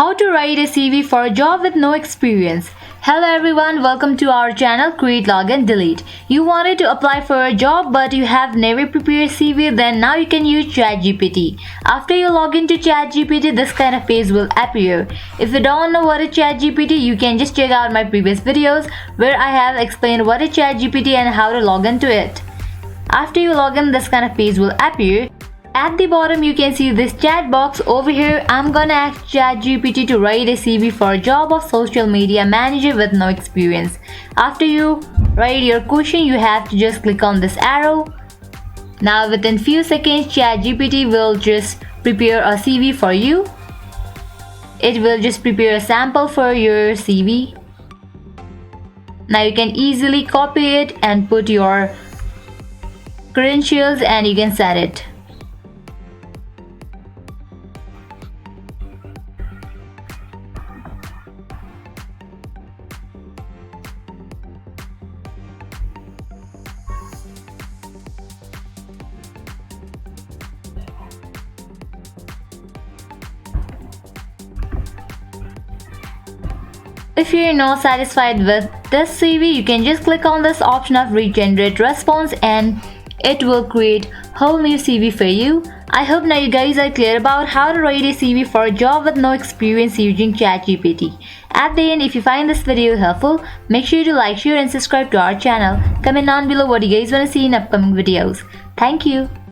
How to write a CV for a job with no experience. Hello everyone, welcome to our channel Create, Login, Delete. You wanted to apply for a job but you have never prepared a CV, then now you can use ChatGPT. After you log into ChatGPT, this kind of page will appear. If you don't know what is ChatGPT, you can just check out my previous videos where I have explained what is ChatGPT and how to log into it. After you log in, this kind of page will appear. At the bottom you can see this chat box. Over here I'm gonna ask ChatGPT to write a CV for a job of social media manager with no experience. After you write your question, you have to just click on this arrow. Now within few seconds ChatGPT will just prepare a CV for you. It will just prepare a sample for your CV. Now you can easily copy it and put your credentials and you can set it. If you're not satisfied with this CV, you can just click on this option of regenerate response and it will create whole new CV for you. I hope now you guys are clear about how to write a CV for a job with no experience using ChatGPT. At the end, if you find this video helpful, make sure to like, share and subscribe to our channel. Comment down below what you guys want to see in upcoming videos. Thank you.